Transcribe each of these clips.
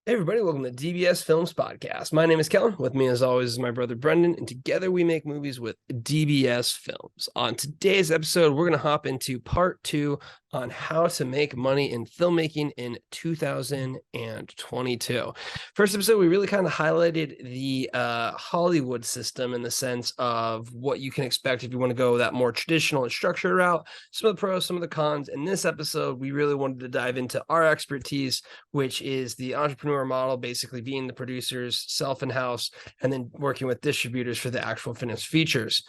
Hey everybody, welcome to DBS Films Podcast. My name is Kellen. With me as always is my brother Brendan, and together we make movies with DBS Films. On today's episode, we're going to hop into part 2 on how to make money in filmmaking in 2022. First episode, we really kind of highlighted the Hollywood system in the sense of what you can expect if you want to go that more traditional and structured route, some of the pros, some of the cons. In this episode, we really wanted to dive into our expertise, which is the entrepreneur model, basically being the producers, self in-house, and then working with distributors for the actual finished features.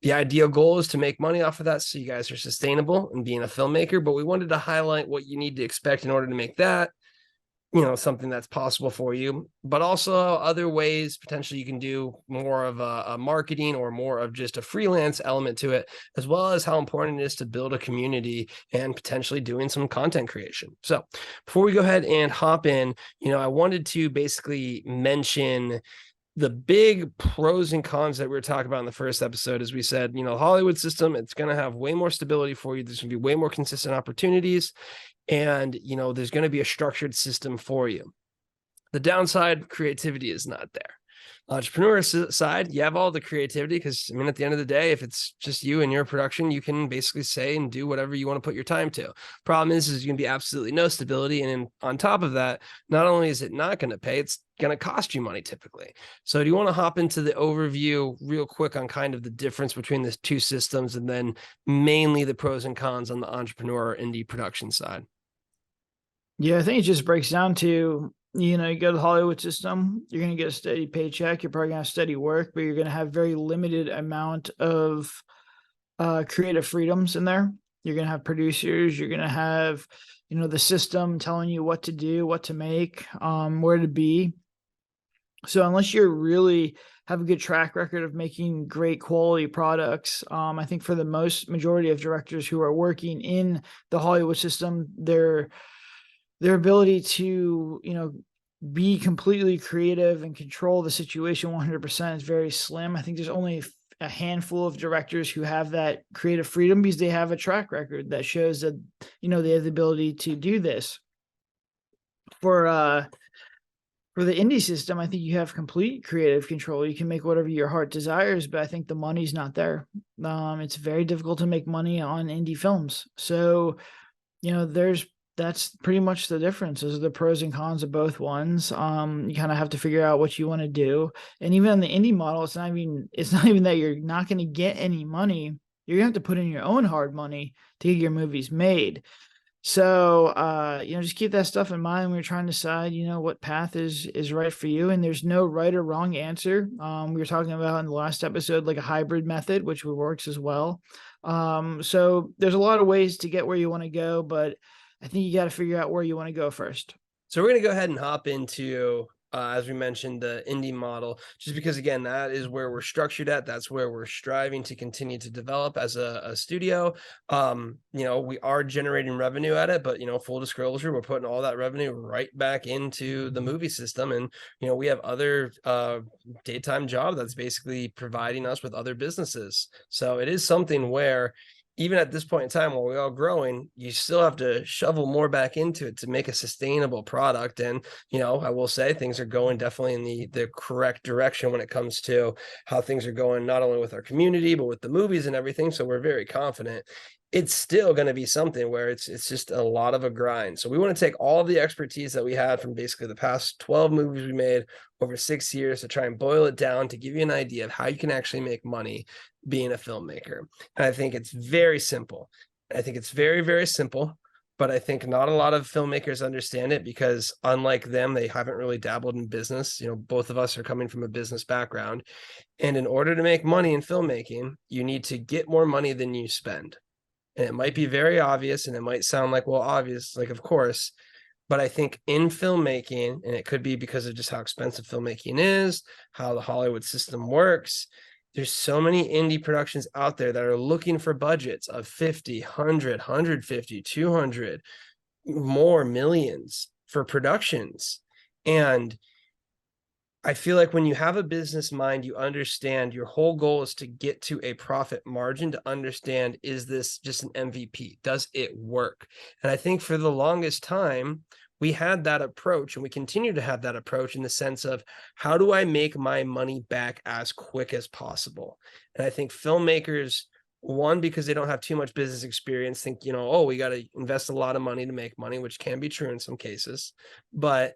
The ideal goal is to make money off of that so you guys are sustainable and being a filmmaker, but we wanted to highlight what you need to expect in order to make that, something that's possible for you, but also other ways potentially you can do more of a marketing or more of just a freelance element to it, as well as how important it is to build a community and potentially doing some content creation. So before we go ahead and hop in, I wanted to basically mention the big pros and cons that we were talking about in the first episode. As we said, the Hollywood system, it's going to have way more stability for you. There's going to be way more consistent opportunities. And, there's going to be a structured system for you. The downside, creativity is not there. Entrepreneur side, you have all the creativity because, at the end of the day, if it's just you and your production, you can basically say and do whatever you want to put your time to. Problem is you're going to be absolutely no stability. And on top of that, not only is it not going to pay, it's going to cost you money typically. So do you want to hop into the overview real quick on kind of the difference between the two systems and then mainly the pros and cons on the entrepreneur or indie production side? Yeah, I think it just breaks down to, you go to the Hollywood system, you're going to get a steady paycheck. You're probably going to have steady work, but you're going to have very limited amount of creative freedoms in there. You're going to have producers. You're going to have, the system telling you what to do, what to make, where to be. So unless you're really have a good track record of making great quality products, I think for the majority of directors who are working in the Hollywood system, their ability to, be completely creative and control the situation 100% is very slim. I think there's only a handful of directors who have that creative freedom because they have a track record that shows that, they have the ability to do this. For the indie system, I think you have complete creative control. You can make whatever your heart desires, but I think the money's not there. It's very difficult to make money on indie films. So, that's pretty much the difference. Those are the pros and cons of both ones. You kind of have to figure out what you want to do. And even on the indie model, it's not even that you're not going to get any money. You're going to have to put in your own hard money to get your movies made. So, just keep that stuff in mind when you're trying to decide, what path is right for you. And there's no right or wrong answer. We were talking about in the last episode, like a hybrid method, which works as well. So there's a lot of ways to get where you want to go, but I think you got to figure out where you want to go first. So we're going to go ahead and hop into, as we mentioned, the indie model, just because, again, that is where we're structured at. That's where we're striving to continue to develop as a studio. We are generating revenue at it, but, full disclosure, we're putting all that revenue right back into the movie system. And, we have other daytime job that's basically providing us with other businesses. So it is something where even at this point in time, while we're all growing, you still have to shovel more back into it to make a sustainable product. And, I will say things are going definitely in the correct direction when it comes to how things are going, not only with our community, but with the movies and everything. So we're very confident. It's still going to be something where it's just a lot of a grind. So we want to take all the expertise that we had from basically the past 12 movies we made over 6 years to try and boil it down to give you an idea of how you can actually make money being a filmmaker. And I think it's very simple. I think it's very, very simple, but I think not a lot of filmmakers understand it because unlike them, they haven't really dabbled in business. Both of us are coming from a business background. And in order to make money in filmmaking, you need to get more money than you spend. And it might be very obvious and it might sound like, well, obvious, like, of course, but I think in filmmaking, and it could be because of just how expensive filmmaking is, how the Hollywood system works, there's so many indie productions out there that are looking for budgets of 50, 100, 150, 200, more millions for productions. And I feel like when you have a business mind, you understand your whole goal is to get to a profit margin, to understand, is this just an MVP? Does it work? And I think for the longest time, we had that approach and we continue to have that approach in the sense of how do I make my money back as quick as possible? And I think filmmakers, one, because they don't have too much business experience, think, oh, we got to invest a lot of money to make money, which can be true in some cases, but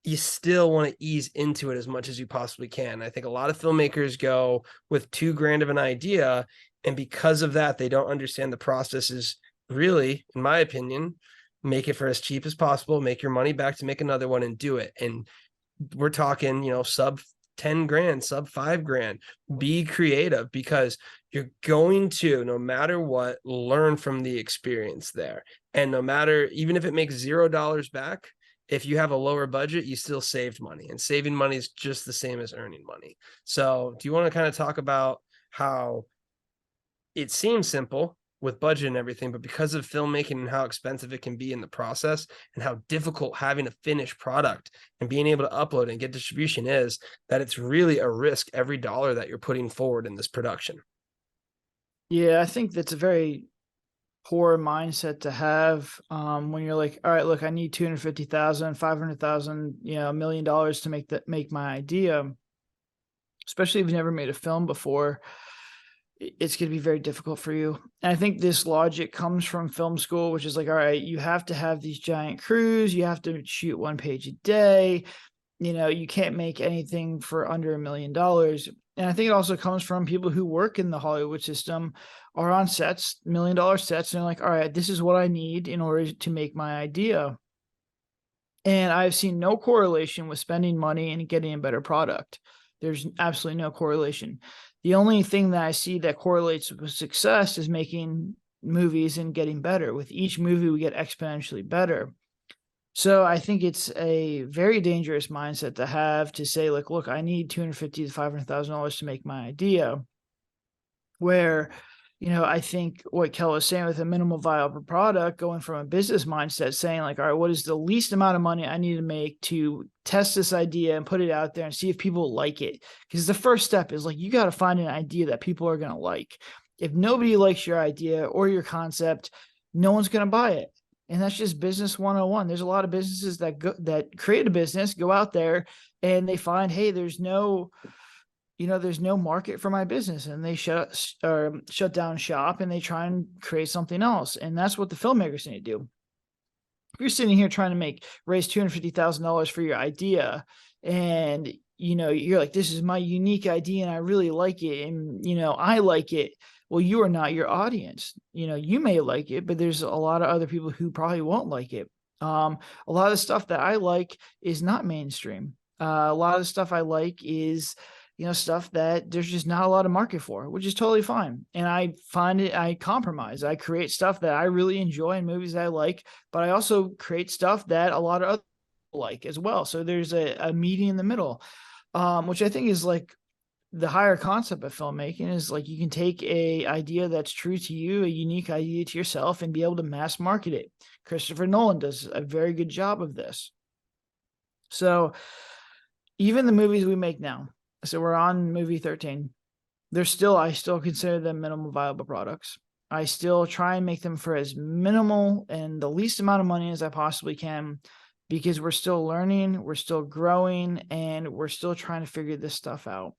you still want to ease into it as much as you possibly can. I think a lot of filmmakers go with 2 grand of an idea, and because of that, they don't understand the process is really, in my opinion, make it for as cheap as possible, make your money back to make another one and do it. And we're talking, sub 10 grand, sub 5 grand. Be creative because you're going to, no matter what, learn from the experience there. And no matter, even if it makes $0 back, if you have a lower budget, you still saved money, and saving money is just the same as earning money. So, do you want to kind of talk about how it seems simple with budget and everything, but because of filmmaking and how expensive it can be in the process and how difficult having a finished product and being able to upload and get distribution is, that it's really a risk every dollar that you're putting forward in this production. Yeah, I think that's a very poor mindset to have when you're like, all right, look, I need 250,000, 500,000, $1 million to make my idea, especially if you've never made a film before. It's going to be very difficult for you. And I think this logic comes from film school, which is like, all right, you have to have these giant crews. You have to shoot 1 page a day. You can't make anything for under $1 million. And I think it also comes from people who work in the Hollywood system, are on sets, $1 million sets. And they're like, all right, this is what I need in order to make my idea. And I've seen no correlation with spending money and getting a better product. There's absolutely no correlation. The only thing that I see that correlates with success is making movies and getting better. With each movie, we get exponentially better. So I think it's a very dangerous mindset to have, to say, like, look, I need $250,000 to $500,000 to make my idea. Where, I think what Kel was saying with a minimal viable product, going from a business mindset, saying like, all right, what is the least amount of money I need to make to test this idea and put it out there and see if people like it? Because the first step is like, you got to find an idea that people are going to like. If nobody likes your idea or your concept, no one's going to buy it. And that's just business 101. There's a lot of businesses that create a business, go out there and they find, hey, there's no market for my business, and they shut down shop and they try and create something else. And that's what the filmmakers need to do. If you're sitting here trying to raise $250,000 for your idea, and you're like, this is my unique idea and I really like it, and I like it. Well, you are not your audience. You may like it, but there's a lot of other people who probably won't like it. A lot of the stuff that I like is not mainstream. A lot of the stuff I like is stuff that there's just not a lot of market for, which is totally fine. And I compromise. I create stuff that I really enjoy in movies that I like, but I also create stuff that a lot of other people like as well. So there's a meeting in the middle, which I think is like the higher concept of filmmaking. Is like, you can take a idea that's true to you, a unique idea to yourself, and be able to mass market it. Christopher Nolan does a very good job of this. So even the movies we make now, so we're on movie 13. I still consider them minimal viable products. I still try and make them for as minimal and the least amount of money as I possibly can, because we're still learning, we're still growing, and we're still trying to figure this stuff out.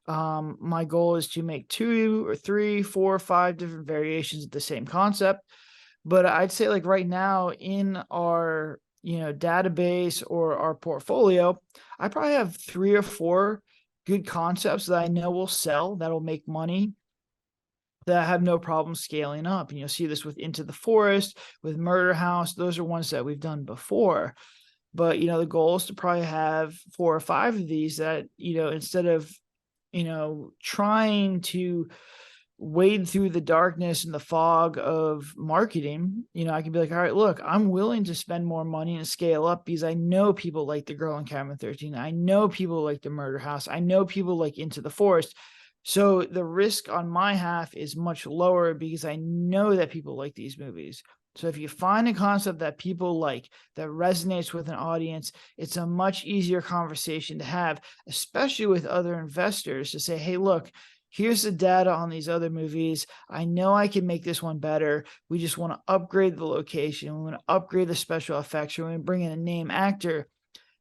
My goal is to make 2 or 3, 4, 5 different variations of the same concept. But I'd say, like, right now in our database or our portfolio, I probably have 3 or 4 good concepts that I know will sell, that'll make money, that I have no problem scaling up. And you'll see this with Into the Forest, with Murder House. Those are ones that we've done before. But, the goal is to probably have 4 or 5 of these that, instead of, trying to wade through the darkness and the fog of marketing, I can be like, all right, look, I'm willing to spend more money and scale up because I know people like The Girl in Cabin 13. I know people like The Murder House. I know people like Into the Forest. So the risk on my half is much lower because I know that people like these movies. So if you find a concept that people like, that resonates with an audience, it's a much easier conversation to have, especially with other investors, to say, hey, look, Here's the data on these other movies. I know I can make this one better. We just want to upgrade the location. We want to upgrade the special effects. We want to bring in a name actor.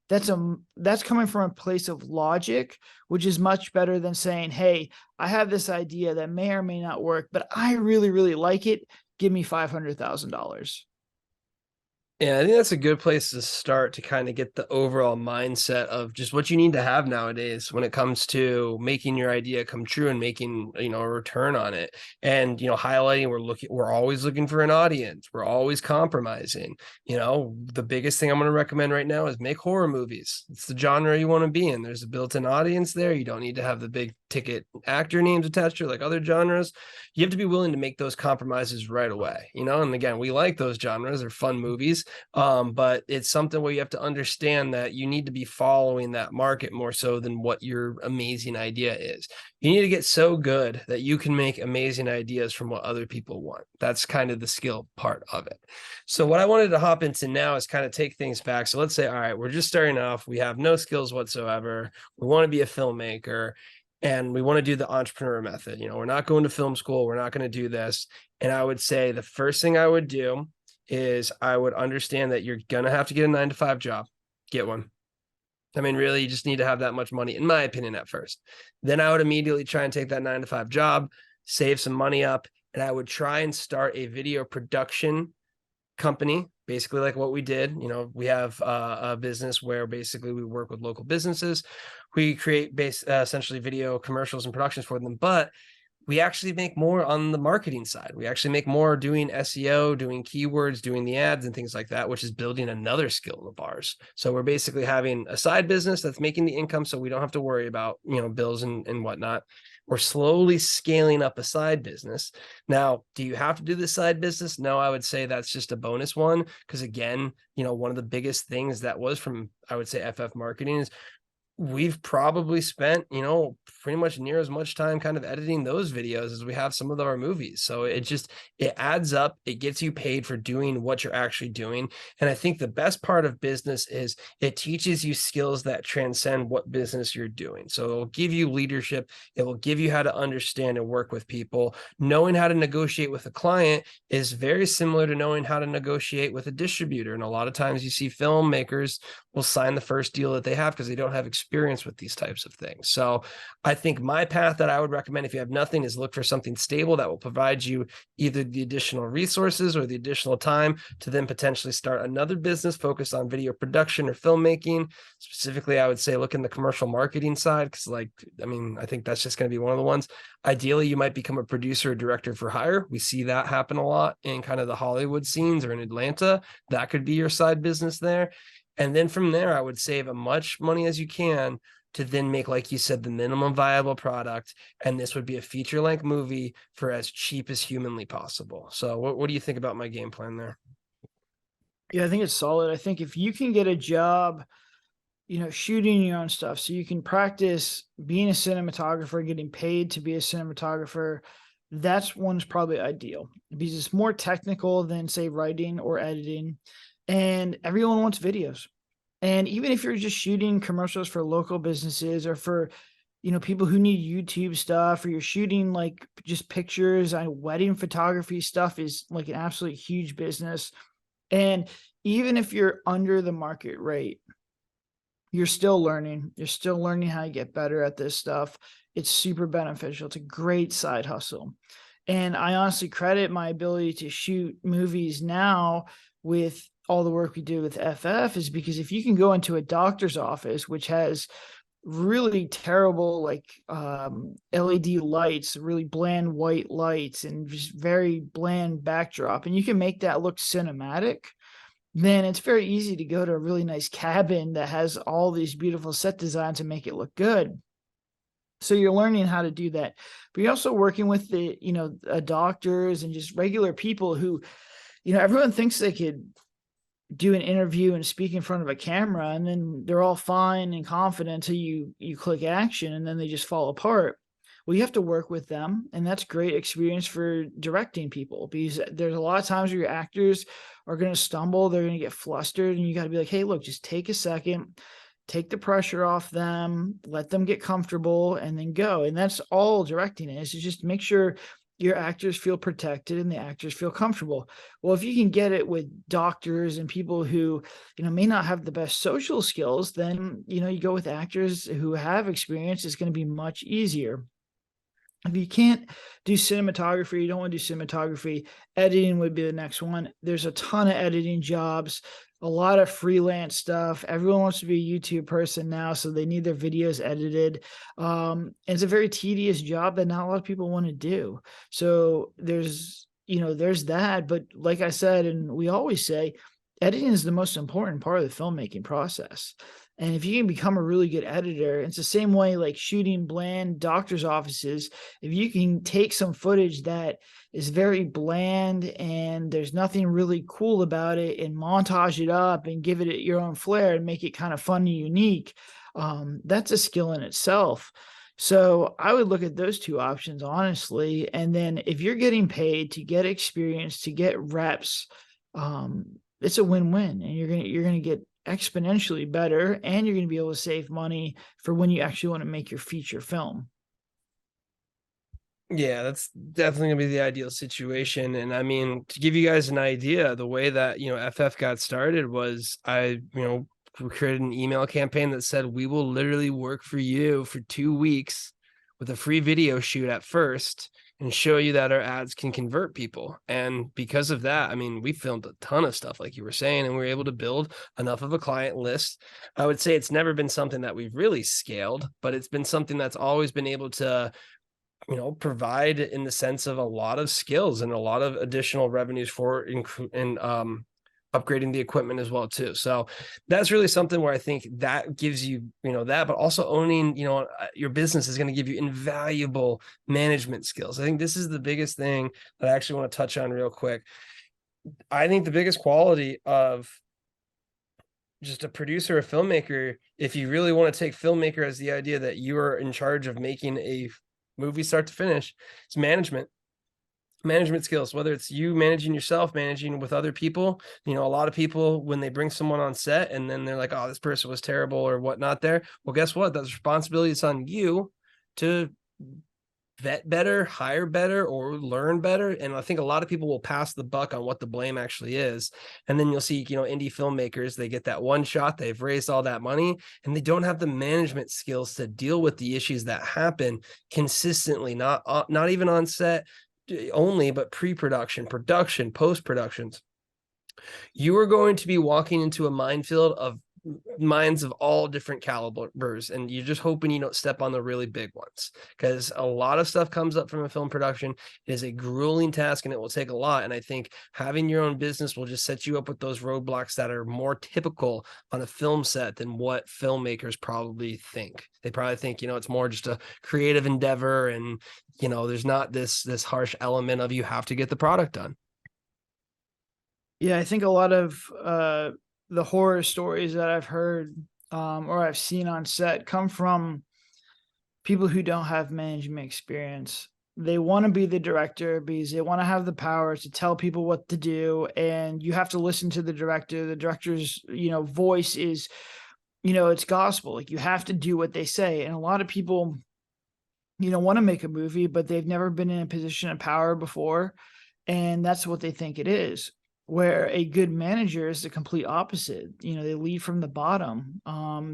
That's coming from a place of logic, which is much better than saying, hey, I have this idea that may or may not work, but I really, really like it. Give me $500,000. Yeah, I think that's a good place to start to kind of get the overall mindset of just what you need to have nowadays when it comes to making your idea come true and making, a return on it. And, highlighting we're always looking for an audience. We're always compromising. The biggest thing I'm going to recommend right now is make horror movies. It's the genre you want to be in. There's a built-in audience there. You don't need to have the big ticket actor names attached to it like other genres. You have to be willing to make those compromises right away, and again, we like those genres. They're fun movies. But it's something where you have to understand that you need to be following that market more so than what your amazing idea is. You need to get so good that you can make amazing ideas from what other people want. That's kind of the skill part of it. So what I wanted to hop into now is kind of take things back. So let's say, all right, we're just starting off. We have no skills whatsoever. We want to be a filmmaker and we want to do the entrepreneur method. We're not going to film school. We're not going to do this. And I would say the first thing I would do is I would understand that you're going to have to get a 9-to-5 job. Get one. I mean, really, you just need to have that much money, in my opinion, at first. Then I would immediately try and take that 9-to-5 job, save some money up, and I would try and start a video production company, basically like what we did. We have a business where basically we work with local businesses. We create essentially video commercials and productions for them, but we actually make more on the marketing side. We actually make more doing SEO, doing keywords, doing the ads and things like that, which is building another skill of ours. So we're basically having a side business that's making the income so we don't have to worry about, bills and whatnot. We're slowly scaling up a side business. Now, do you have to do this side business? No, I would say that's just a bonus one. Because again, one of the biggest things that was from, I would say, FF marketing is we've probably spent, pretty much near as much time kind of editing those videos as we have some of our movies. So it adds up. It gets you paid for doing what you're actually doing. And I think the best part of business is it teaches you skills that transcend what business you're doing. So it'll give you leadership. It will give you how to understand and work with people. Knowing how to negotiate with a client is very similar to knowing how to negotiate with a distributor. And a lot of times you see filmmakers will sign the first deal that they have because they don't have experience with these types of things. So I think my path that I would recommend if you have nothing is look for something stable that will provide you either the additional resources or the additional time to then potentially start another business focused on video production or filmmaking. Specifically, I would say look in the commercial marketing side because I think that's just going to be one of the ones. Ideally, you might become a producer or director for hire. We see that happen a lot in kind of the Hollywood scenes or in Atlanta. That could be your side business there. And then from there, I would save as much money as you can to then make, like you said, the minimum viable product. And this would be a feature-length movie for as cheap as humanly possible. So what do you think about my game plan there? Yeah, I think it's solid. I think if you can get a job, shooting your own stuff, so you can practice being a cinematographer, getting paid to be a cinematographer, that's one's probably ideal because it's more technical than, say, writing or editing. And everyone wants videos. And even if you're just shooting commercials for local businesses or for, people who need YouTube stuff, or you're shooting like just pictures, wedding photography stuff is like an absolutely huge business. And even if you're under the market rate, you're still learning. You're still learning how to get better at this stuff. It's super beneficial. It's a great side hustle. And I honestly credit my ability to shoot movies now with all the work we do with FF is because if you can go into a doctor's office, which has really terrible LED lights, really bland white lights, and just very bland backdrop, and you can make that look cinematic, then it's very easy to go to a really nice cabin that has all these beautiful set designs and make it look good. So you're learning how to do that, but you're also working with the, doctors and just regular people who, everyone thinks they could do an interview and speak in front of a camera, and then they're all fine and confident until you click action, and then they just fall apart. Well, you have to work with them, and that's great experience for directing people because there's a lot of times where your actors are going to stumble, they're going to get flustered, and you got to be like, hey, look, just take a second, take the pressure off them, let them get comfortable, and then go. And that's all directing is just make sure your actors feel protected and the actors feel comfortable. Well, if you can get it with doctors and people who, may not have the best social skills, then, you go with actors who have experience. It's going to be much easier. If you can't do cinematography, you don't want to do cinematography, editing would be the next one. There's a ton of editing jobs, a lot of freelance stuff. Everyone wants to be a YouTube person now, so they need their videos edited. It's a very tedious job that not a lot of people want to do. So there's that. But like I said, and we always say, editing is the most important part of the filmmaking process. And if you can become a really good editor, it's the same way like shooting bland doctor's offices. If you can take some footage that is very bland and there's nothing really cool about it and montage it up and give it your own flair and make it kind of fun and unique, that's a skill in itself. So I would look at those two options, honestly. And then if you're getting paid to get experience, to get reps, it's a win-win, and you're gonna get exponentially better, and you're gonna be able to save money for when you actually want to make your feature film. Yeah, that's definitely gonna be the ideal situation. And I mean, to give you guys an idea, the way that FF got started was we created an email campaign that said we will literally work for you for 2 weeks with a free video shoot at first and show you that our ads can convert people. And because of that, I mean, we filmed a ton of stuff, like you were saying, and we were able to build enough of a client list. I would say it's never been something that we've really scaled, but it's been something that's always been able to provide in the sense of a lot of skills and a lot of additional revenues for upgrading the equipment as well too. So that's really something where I think that gives you, that, but also owning, your business is going to give you invaluable management skills. I think this is the biggest thing that I actually want to touch on real quick. I think the biggest quality of just a producer, a filmmaker, if you really want to take filmmaker as the idea that you are in charge of making a movie start to finish, it's management skills, whether it's you managing yourself, managing with other people. A lot of people, when they bring someone on set and then they're like, oh, this person was terrible or whatnot there. Well, guess what? That's responsibility. It's on you to vet better, hire better, or learn better. And I think a lot of people will pass the buck on what the blame actually is. And then you'll see, indie filmmakers, they get that one shot, they've raised all that money, and they don't have the management skills to deal with the issues that happen consistently, not even on set only, but pre-production, production, post-productions. You are going to be walking into a minefield of minds of all different calibers, and you're just hoping you don't step on the really big ones, because a lot of stuff comes up from a film production. It is a grueling task and it will take a lot, and I think having your own business will just set you up with those roadblocks that are more typical on a film set than what filmmakers probably think. They probably think it's more just a creative endeavor, and there's not this harsh element of you have to get the product done. Yeah, I think a lot of the horror stories that I've heard or I've seen on set come from people who don't have management experience. They want to be the director because they want to have the power to tell people what to do, and you have to listen to the director. The director's, voice is, it's gospel. Like, you have to do what they say. And a lot of people, want to make a movie, but they've never been in a position of power before, and that's what they think it is. Where a good manager is the complete opposite. They lead from the bottom.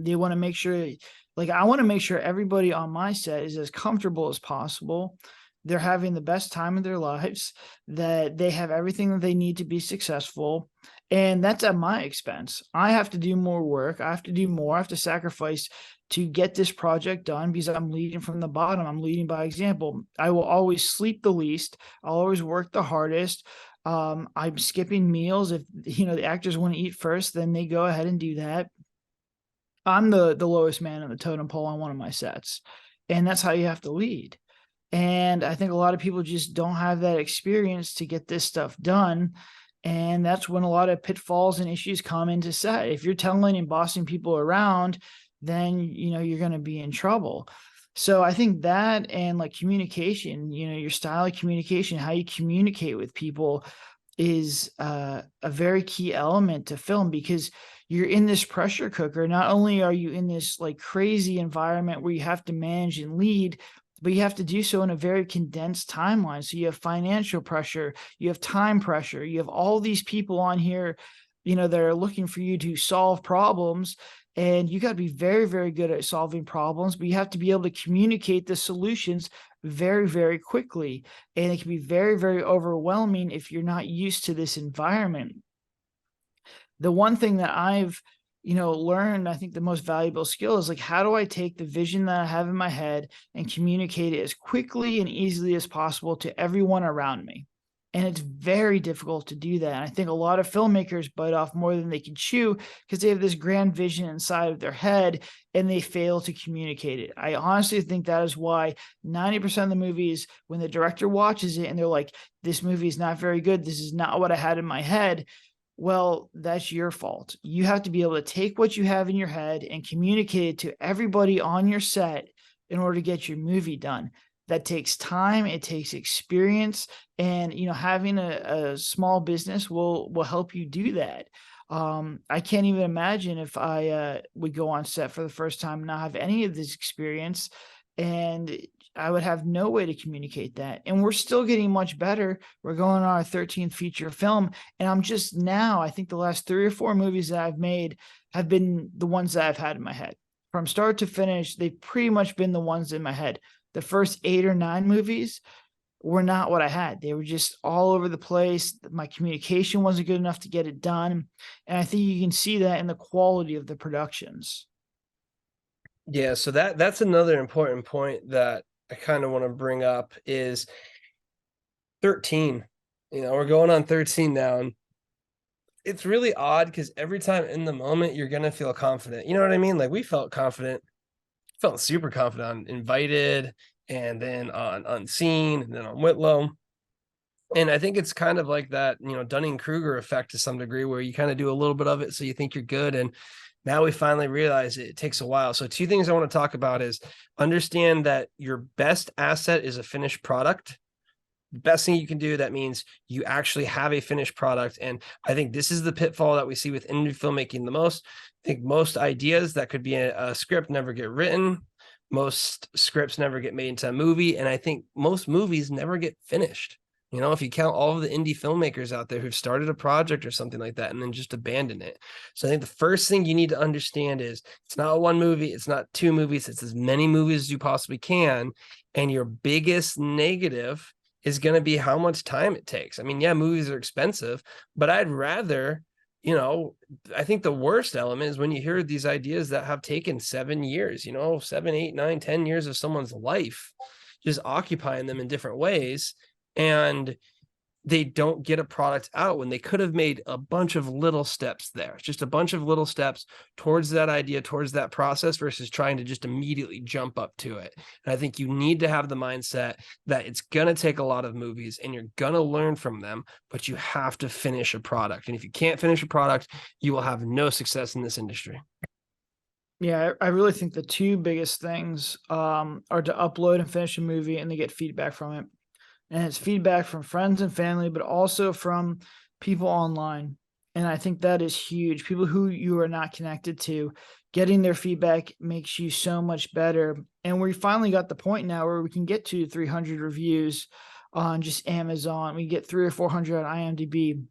They want to make sure, like, I want to make sure everybody on my set is as comfortable as possible. They're having the best time of their lives, that they have everything that they need to be successful. And that's at my expense. I have to do more work. I have to do more. I have to sacrifice to get this project done because I'm leading from the bottom. I'm leading by example. I will always sleep the least. I'll always work the hardest. I'm skipping meals. If the actors want to eat first, then they go ahead and do that. I'm the lowest man on the totem pole on one of my sets, and that's how you have to lead. And I think a lot of people just don't have that experience to get this stuff done. And that's when a lot of pitfalls and issues come into set. If you're telling and bossing people around, then you're going to be in trouble. So I think that, and like communication, your style of communication, how you communicate with people, is a very key element to film, because you're in this pressure cooker. Not only are you in this like crazy environment where you have to manage and lead, but you have to do so in a very condensed timeline. So you have financial pressure, you have time pressure, you have all these people on here, that are looking for you to solve problems. And you got to be very, very good at solving problems, but you have to be able to communicate the solutions very, very quickly. And it can be very, very overwhelming if you're not used to this environment. The one thing that I've, learned, I think the most valuable skill is like, how do I take the vision that I have in my head and communicate it as quickly and easily as possible to everyone around me? And it's very difficult to do that. And I think a lot of filmmakers bite off more than they can chew because they have this grand vision inside of their head and they fail to communicate it. I honestly think that is why 90% of the movies, when the director watches it and they're like, this movie is not very good, this is not what I had in my head, well, that's your fault. You have to be able to take what you have in your head and communicate it to everybody on your set in order to get your movie done. That takes time, it takes experience, and having a small business will help you do that. I can't even imagine if I would go on set for the first time and not have any of this experience, and I would have no way to communicate that. And we're still getting much better. We're going on our 13th feature film, and I'm just now, I think the last 3 or 4 movies that I've made have been the ones that I've had in my head. From start to finish, they've pretty much been the ones in my head. The first 8 or 9 movies were not what I had. They were just all over the place. My communication wasn't good enough to get it done. And I think you can see that in the quality of the productions. Yeah, so that's another important point that I kind of want to bring up is 13. We're going on 13 now, and it's really odd because every time in the moment you're gonna feel confident. You know what I mean? Like we felt confident, felt super confident on Invited, and then on Unseen, and then on Whitlow. And I think it's kind of like that, Dunning-Kruger effect to some degree, where you kind of do a little bit of it so you think you're good. And now we finally realize it takes a while. So 2 things I want to talk about is understand that your best asset is a finished product. The best thing you can do, that means you actually have a finished product. And I think this is the pitfall that we see with indie filmmaking the most. I think most ideas that could be a script never get written. Most scripts never get made into a movie. And I think most movies never get finished. If you count all of the indie filmmakers out there who've started a project or something like that and then just abandon it. So I think the first thing you need to understand is it's not one movie, it's not 2 movies, it's as many movies as you possibly can. And your biggest negative is going to be how much time it takes. I mean, yeah, movies are expensive, but I'd rather, I think the worst element is when you hear these ideas that have taken 7 years, 7, 8, 9, 10 years of someone's life, just occupying them in different ways. And they don't get a product out when they could have made a bunch of little steps there, just a bunch of little steps towards that idea, towards that process, versus trying to just immediately jump up to it. And I think you need to have the mindset that it's going to take a lot of movies and you're going to learn from them, but you have to finish a product. And if you can't finish a product, you will have no success in this industry. Yeah, I really think the 2 biggest things are to upload and finish a movie and to get feedback from it. And it's feedback from friends and family, but also from people online. And I think that is huge. People who you are not connected to, getting their feedback makes you so much better. And we finally got the point now where we can get to 300 reviews on just Amazon. We get 300 or 400 on IMDb.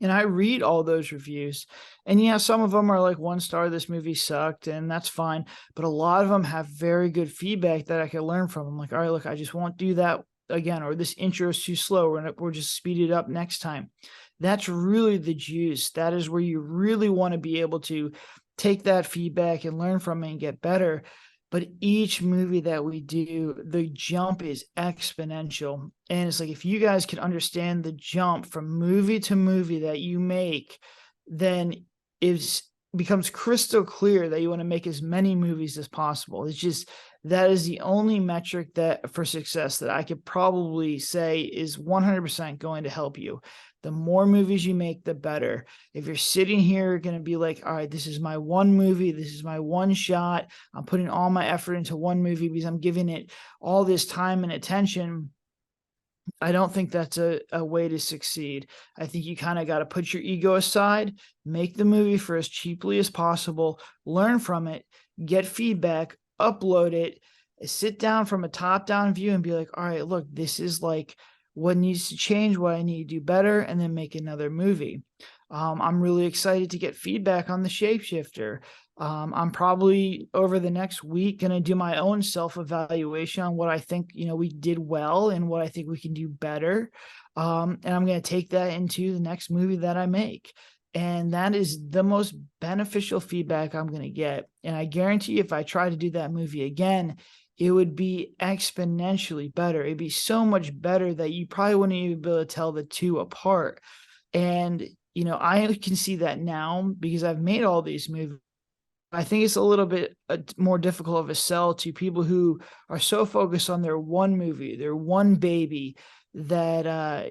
And I read all those reviews. And yeah, some of them are like 1 star, this movie sucked, and that's fine. But a lot of them have very good feedback that I can learn from. I'm like, all right, look, I just won't do that again, or this intro is too slow. We'll just speed it up next time. That's really the juice. That is where you really want to be able to take that feedback and learn from it and get better. But each movie that we do, the jump is exponential. And it's like, if you guys can understand the jump from movie to movie that you make, then it becomes crystal clear that you want to make as many movies as possible. It's just, that is the only metric that for success that I could probably say is 100% going to help you. The more movies you make, the better. If you're sitting here going to be like, all right, this is my one movie, this is my one shot, I'm putting all my effort into one movie because I'm giving it all this time and attention, I don't think that's a way to succeed. I think you kind of got to put your ego aside, make the movie for as cheaply as possible, learn from it, get feedback, upload it, sit down from a top down view and be like, all right, look, this is like what needs to change, what I need to do better, and then make another movie. I'm really excited to get feedback on the shapeshifter. I'm probably over the next week going to do my own self evaluation on what I think, we did well and what I think we can do better. And I'm going to take that into the next movie that I make. And that is the most beneficial feedback I'm going to get. And I guarantee if I try to do that movie again, it would be exponentially better. It'd be so much better that you probably wouldn't even be able to tell the two apart. And, I can see that now because I've made all these movies. I think it's a little bit more difficult of a sell to people who are so focused on their one movie, their one baby, that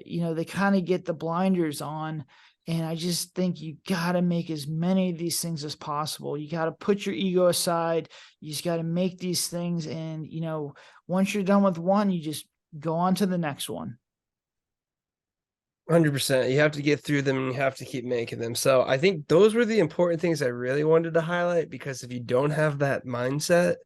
they kind of get the blinders on. And I just think you got to make as many of these things as possible. You got to put your ego aside. You just got to make these things, and once you're done with one, you just go on to the next one. 100%. You have to get through them and you have to keep making them. So I think those were the important things I really wanted to highlight, because if you don't have that mindset,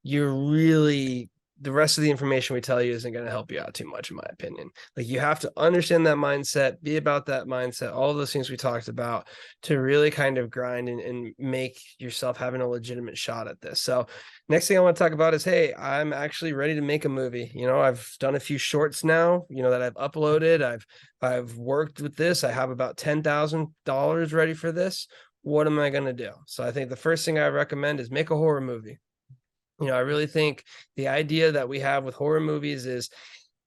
you're really, the rest of the information we tell you isn't going to help you out too much, in my opinion. Like, you have to understand that mindset, be about that mindset, all those things we talked about, to really kind of grind and make yourself having a legitimate shot at this. So next thing I want to talk about is, hey, I'm actually ready to make a movie. I've done a few shorts now, that I've uploaded. I've worked with this. I have about $10,000 ready for this. What am I going to do? So I think the first thing I recommend is make a horror movie. I really think the idea that we have with horror movies is,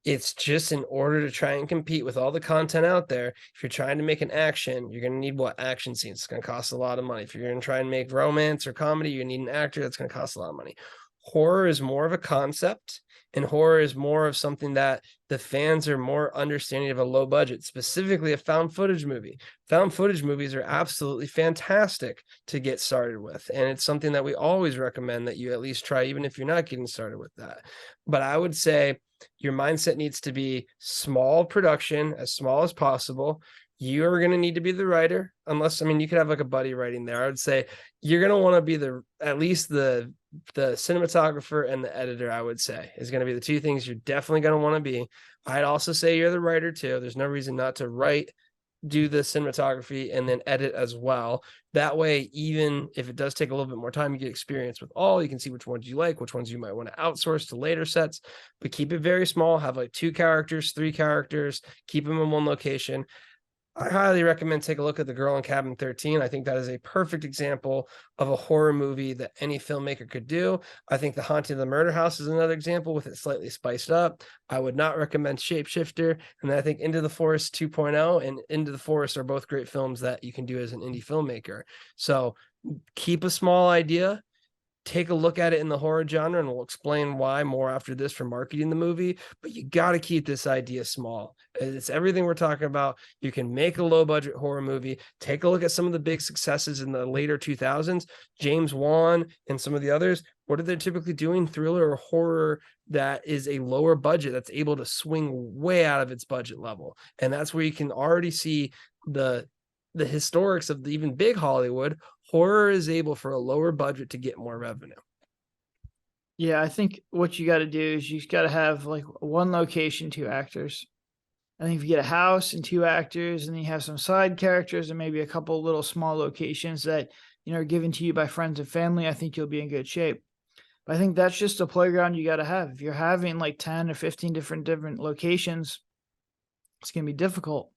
it's just in order to try and compete with all the content out there. If you're trying to make an action, you're going to need what? Action scenes. It's going to cost a lot of money. If you're going to try and make romance or comedy, you need an actor. That's going to cost a lot of money. Horror is more of a concept, and horror is more of something that the fans are more understanding of, a low budget, specifically a found footage movie. Found footage movies are absolutely fantastic to get started with. And it's something that we always recommend that you at least try, even if you're not getting started with that. But I would say your mindset needs to be small production, as small as possible. You're going to need to be the writer, unless, you could have like a buddy writing there. I would say you're going to want to be at least the cinematographer and the editor, I would say, is going to be the two things you're definitely going to want to be. I'd also say you're the writer too. There's no reason not to write, do the cinematography, and then edit as well. That way, even if it does take a little bit more time, you get experience with all. You can see which ones you like, which ones you might want to outsource to later sets, but keep it very small. Have like 2 characters, 3 characters, keep them in one location. I highly recommend take a look at The Girl in Cabin 13. I think that is a perfect example of a horror movie that any filmmaker could do. I think The Haunting of the Murder House is another example with it slightly spiced up. I would not recommend Shapeshifter. And then I think Into the Forest 2.0 and Into the Forest are both great films that you can do as an indie filmmaker. So keep a small idea, take a look at it in the horror genre, and we'll explain why more after this for marketing the movie. But you got to keep this idea small. It's everything we're talking about. You can make a low budget horror movie. Take a look at some of the big successes in the later 2000s, James Wan and some of the others. What are they typically doing? Thriller or horror that is a lower budget, that's able to swing way out of its budget level. And that's where you can already see the historics of the even big Hollywood. Horror is able, for a lower budget, to get more revenue. Yeah, I think what you got to do is you got to have like one location, 2 actors. I think if you get a house and 2 actors, and then you have some side characters and maybe a couple little small locations that are given to you by friends and family, I think you'll be in good shape. But I think that's just a playground you got to have. If you're having like 10 or 15 different locations, it's going to be difficult.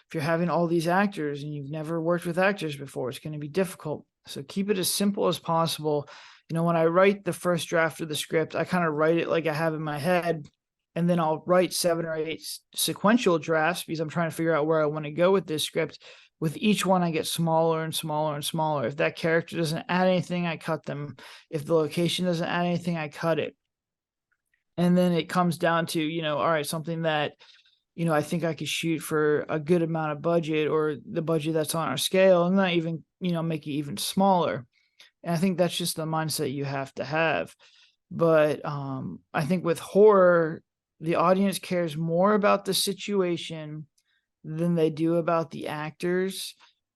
If you're having all these actors and you've never worked with actors before, it's going to be difficult. So keep it as simple as possible. When I write the first draft of the script, I kind of write it like I have in my head, and then I'll write 7 or 8 sequential drafts because I'm trying to figure out where I want to go with this script. With each one, I get smaller and smaller and smaller. If that character doesn't add anything, I cut them. If the location doesn't add anything, I cut it. And then it comes down to, all right, something that I think I could shoot for a good amount of budget, or the budget that's on our scale, and not even, make it even smaller. And I think that's just the mindset you have to have. But I think with horror, The audience cares more about the situation than they do about the actors,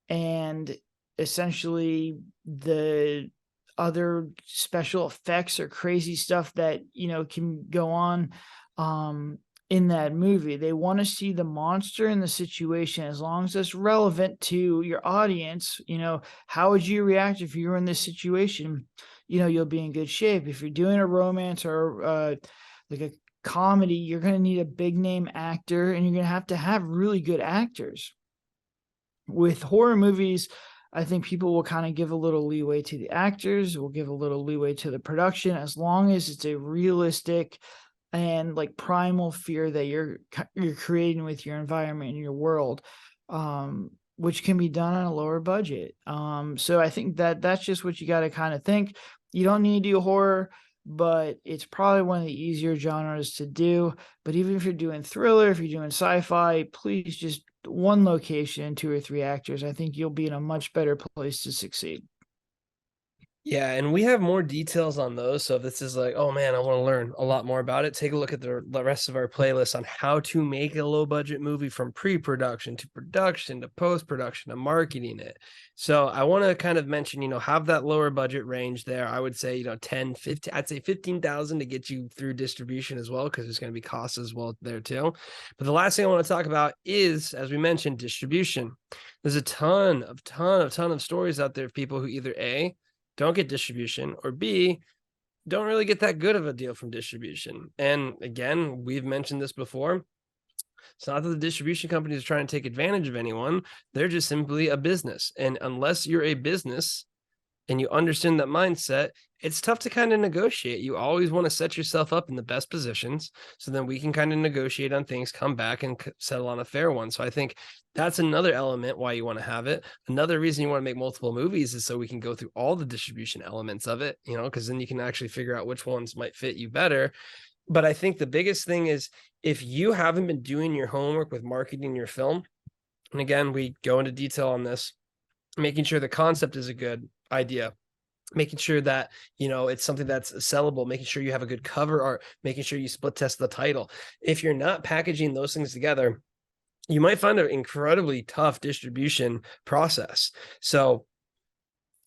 and essentially the other special effects or crazy stuff that can go on um in that movie. They want to see the monster in the situation as long as it's relevant to your audience. How would you react if you were in this situation? You'll be in good shape. If you're doing a romance or like a comedy, you're going to need a big name actor, and you're going to have really good actors. With horror movies, I think people will kind of give a little leeway to the actors, will give a little leeway to the production, as long as it's a realistic and like primal fear that you're creating with your environment and your world, which can be done on a lower budget. So I think that that's just what you got to kind of think. You don't need to do horror, but it's probably one of the easier genres to do. But even if you're doing thriller, if you're doing sci-fi, please just one location, two or three actors. I think you'll be in a much better place to succeed. Yeah, and we have more details on those. So if this is like, oh man, I want to learn a lot more about it, take a look at the rest of our playlist on how to make a low budget movie from pre-production to production to post-production to marketing it. So I want to kind of mention, have that lower budget range there. I would say, 10, 15, I'd say 15,000 to get you through distribution as well, because there's going to be costs as well there too. But the last thing I want to talk about is, as we mentioned, distribution. There's a ton of stories out there of people who either A, don't get distribution, or B, don't really get that good of a deal from distribution. And again, we've mentioned this before. It's not that the distribution companies are trying to take advantage of anyone. They're just simply a business. And unless you're a business and you understand that mindset, it's tough to kind of negotiate. You always want to set yourself up in the best positions so then we can kind of negotiate on things, come back and settle on a fair one. So I think that's another element why you want to have it. Another reason you want to make multiple movies is so we can go through all the distribution elements of it, because then you can actually figure out which ones might fit you better. But I think the biggest thing is, if you haven't been doing your homework with marketing your film, and again, we go into detail on this, making sure the concept is a good idea, making sure that it's something that's sellable, making sure you have a good cover art, making sure you split test the title. If you're not packaging those things together, you might find an incredibly tough distribution process. So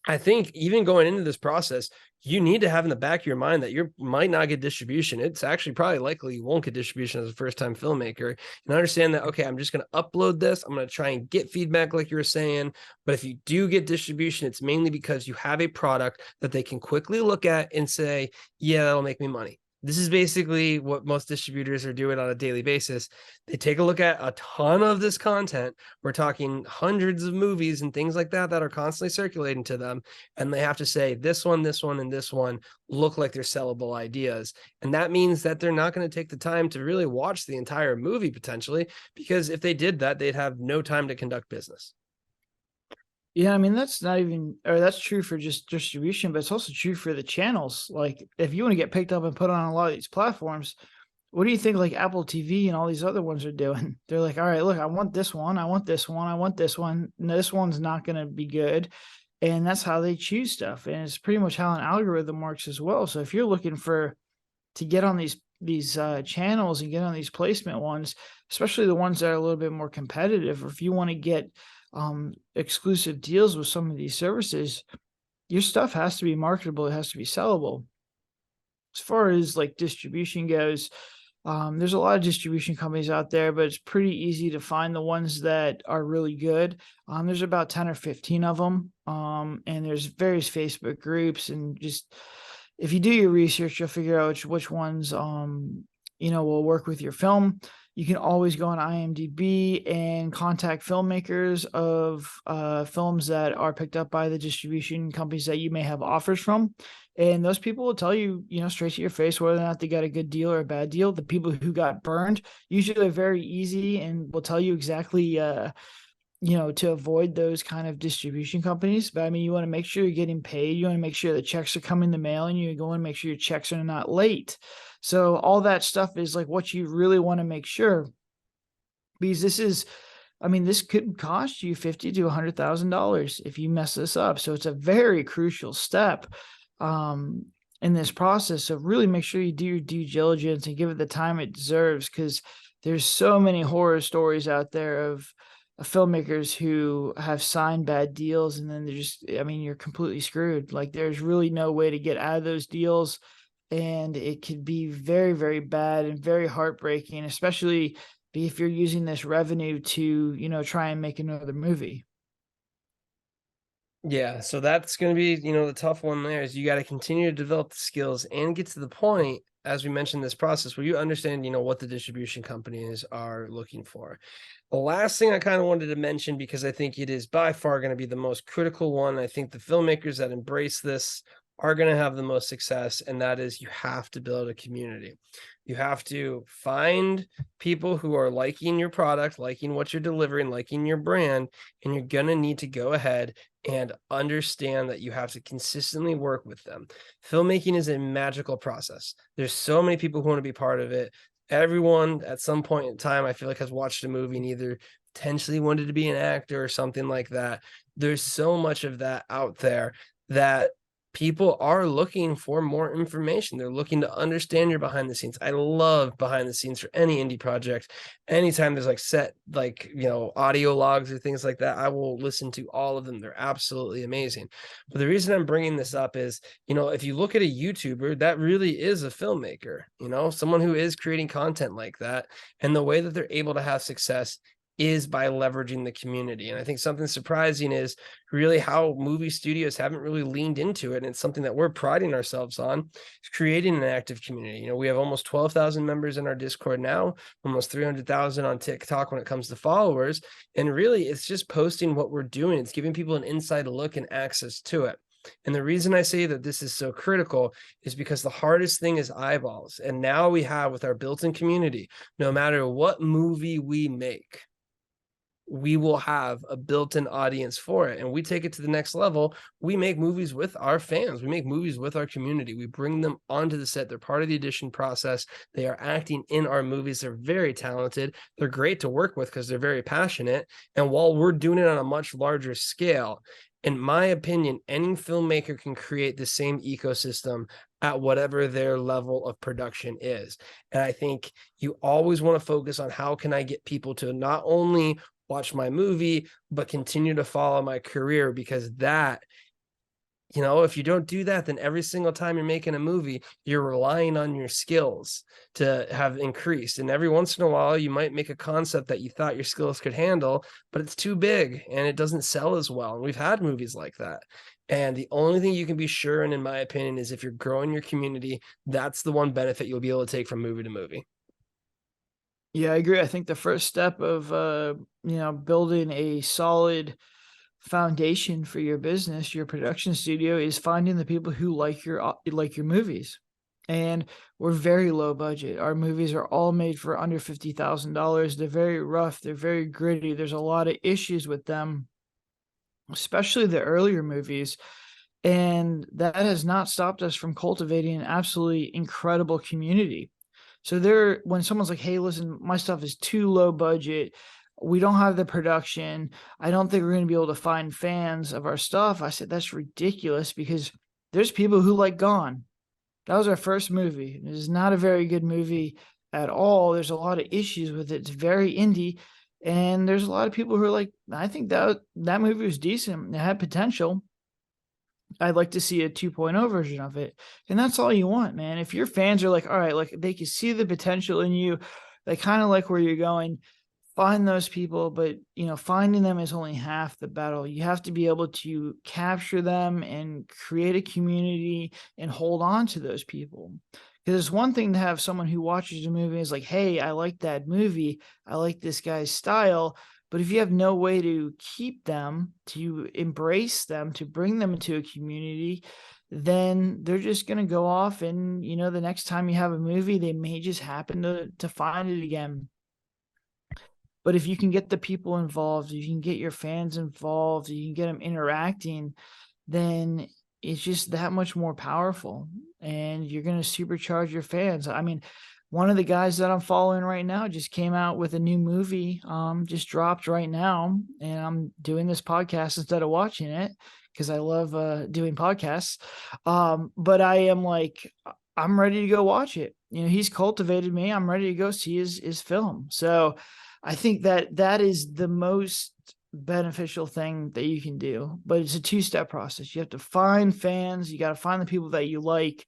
I think even going into this process, you need to have in the back of your mind that you might not get distribution. It's actually probably likely you won't get distribution as a first-time filmmaker, and understand that, okay, I'm just going to upload this. I'm going to try and get feedback like you were saying. But if you do get distribution, it's mainly because you have a product that they can quickly look at and say, yeah, that'll make me money. This is basically what most distributors are doing on a daily basis. They take a look at a ton of this content. We're talking hundreds of movies and things like that that are constantly circulating to them. And they have to say, this one, and this one look like they're sellable ideas. And that means that they're not going to take the time to really watch the entire movie potentially, because if they did that, they'd have no time to conduct business. Yeah, I mean, that's not even, or that's true for just distribution, but it's also true for the channels. Like, if you want to get picked up and put on a lot of these platforms, what do you think like Apple TV and all these other ones are doing? They're like, all right, look, I want this one, I want this one, I want this one. No, this one's not going to be good. And that's how they choose stuff. And it's pretty much how an algorithm works as well. So if you're looking to get on these channels and get on these placement ones, especially the ones that are a little bit more competitive, or if you want to get exclusive deals with some of these services, your stuff has to be marketable. It has to be sellable. As far as like distribution goes, there's a lot of distribution companies out there, but it's pretty easy to find the ones that are really good. There's about 10 or 15 of them. And there's various Facebook groups, and just if you do your research, you'll figure out which ones will work with your film. You can always go on IMDb and contact filmmakers of films that are picked up by the distribution companies that you may have offers from. And those people will tell you, straight to your face, whether or not they got a good deal or a bad deal. The people who got burned usually are very easy and will tell you exactly, to avoid those kind of distribution companies. But I mean, you want to make sure you're getting paid. You want to make sure the checks are coming in the mail, and you want to make sure your checks are not late. So all that stuff is like what you really want to make sure, because this could cost you $50,000 to $100,000 if you mess this up. So it's a very crucial step. in this process. So really make sure you do your due diligence and give it the time it deserves, because there's so many horror stories out there of filmmakers who have signed bad deals, and then they're just, I mean, you're completely screwed. Like there's really no way to get out of those deals, and it could be very, very bad and very heartbreaking, especially if you're using this revenue to, try and make another movie. Yeah, so that's going to be, the tough one there is you got to continue to develop the skills and get to the point, as we mentioned, this process where you understand, what the distribution companies are looking for. The last thing I kind of wanted to mention, because I think it is by far going to be the most critical one. I think the filmmakers that embrace this are going to have the most success, and that is you have to build a community. You have to find people who are liking your product, liking what you're delivering, liking your brand, and you're going to need to go ahead and understand that you have to consistently work with them. Filmmaking is a magical process. There's so many people who want to be part of it. Everyone at some point in time, I feel like, has watched a movie and either potentially wanted to be an actor or something like that. There's so much of that out there that people are looking for more information. They're looking to understand your behind the scenes. I love behind the scenes for any indie project. Anytime there's like set, like, audio logs or things like that, I will listen to all of them. They're absolutely amazing. But the reason I'm bringing this up is, if you look at a YouTuber, that really is a filmmaker, someone who is creating content like that. And the way that they're able to have success is by leveraging the community. And I think something surprising is really how movie studios haven't really leaned into it. And it's something that we're priding ourselves on, is creating an active community. We have almost 12,000 members in our Discord now, almost 300,000 on TikTok when it comes to followers. And really, it's just posting what we're doing. It's giving people an inside look and access to it. And the reason I say that this is so critical is because the hardest thing is eyeballs. And now we have, with our built-in community, no matter what movie we make, we will have a built-in audience for it. And we take it to the next level. We make movies with our fans. We make movies with our community. We bring them onto the set. They're part of the audition process. They are acting in our movies. They're very talented. They're great to work with because they're very passionate. And while we're doing it on a much larger scale, in my opinion, any filmmaker can create the same ecosystem at whatever their level of production is. And I think you always want to focus on how can I get people to not only watch my movie, but continue to follow my career, because that, if you don't do that, then every single time you're making a movie, you're relying on your skills to have increased. And every once in a while, you might make a concept that you thought your skills could handle, but it's too big and it doesn't sell as well. And we've had movies like that. And the only thing you can be sure in my opinion, is if you're growing your community, that's the one benefit you'll be able to take from movie to movie. Yeah, I agree. I think the first step of building a solid foundation for your business, your production studio, is finding the people who like your movies. And we're very low budget. Our movies are all made for under $50,000. They're very rough, they're very gritty. There's a lot of issues with them, especially the earlier movies. And that has not stopped us from cultivating an absolutely incredible community. So when someone's like, "Hey, listen, my stuff is too low budget. We don't have the production. I don't think we're going to be able to find fans of our stuff." I said, "That's ridiculous, because there's people who like Gone. That was our first movie. It is not a very good movie at all. There's a lot of issues with it. It's very indie. And there's a lot of people who are like, I think that movie was decent. It had potential. I'd like to see a 2.0 version of it." And that's all you want, man. If your fans are like, all right, like they can see the potential in you, they kind of like where you're going, find those people. But, finding them is only half the battle. You have to be able to capture them and create a community and hold on to those people. Because it's one thing to have someone who watches a movie and is like, "Hey, I like that movie. I like this guy's style." But if you have no way to keep them, to embrace them, to bring them into a community, then they're just going to go off, and, the next time you have a movie, they may just happen to find it again. But if you can get the people involved, you can get your fans involved, you can get them interacting, then it's just that much more powerful, and you're going to supercharge your fans. I mean, one of the guys that I'm following right now just came out with a new movie, just dropped right now, and I'm doing this podcast instead of watching it because I love doing podcasts. But I am like, I'm ready to go watch it. You know, he's cultivated me. I'm ready to go see his film. So I think that that is the most beneficial thing that you can do. But it's a two-step process. You have to find fans, you got to find the people that you like,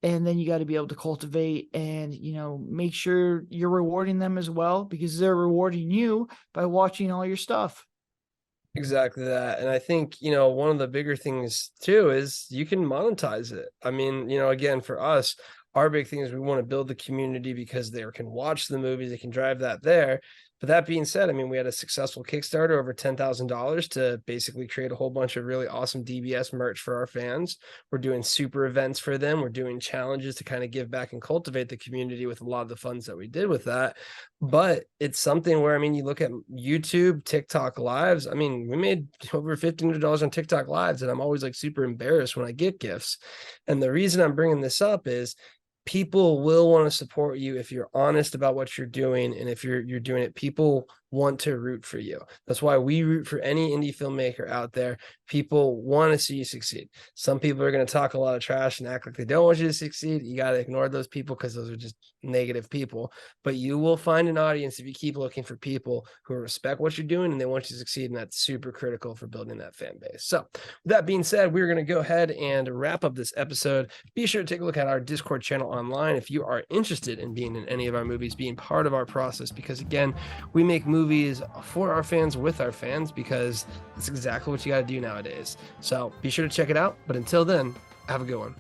and then you got to be able to cultivate and, you know, make sure you're rewarding them as well, because they're rewarding you by watching all your stuff. Exactly that. And I think, you know, one of the bigger things too is you can monetize it. I mean, you know, again, for us, our big thing is we want to build the community because they can watch the movies, they can drive that there. But that being said, I mean, we had a successful Kickstarter over $10,000 to basically create a whole bunch of really awesome DBS merch for our fans. We're doing super events for them. We're doing challenges to kind of give back and cultivate the community with a lot of the funds that we did with that. But it's something where, I mean, you look at YouTube, TikTok lives. I mean, we made over $1,500 on TikTok lives, and I'm always like super embarrassed when I get gifts. And the reason I'm bringing this up is people will want to support you if you're honest about what you're doing, and if you're doing it, people want to root for you. That's why we root for any indie filmmaker out there. People want to see you succeed. Some people are going to talk a lot of trash and act like they don't want you to succeed. You got to ignore those people because those are just negative people. But you will find an audience if you keep looking for people who respect what you're doing and they want you to succeed, and that's super critical for building that fan base. So with that being said, we're going to go ahead and wrap up this episode. Be sure to take a look at our Discord channel online if you are interested in being in any of our movies, being part of our process, because again, we make movies for our fans with our fans, because that's exactly what you got to do nowadays. So be sure to check it out. But until then, have a good one.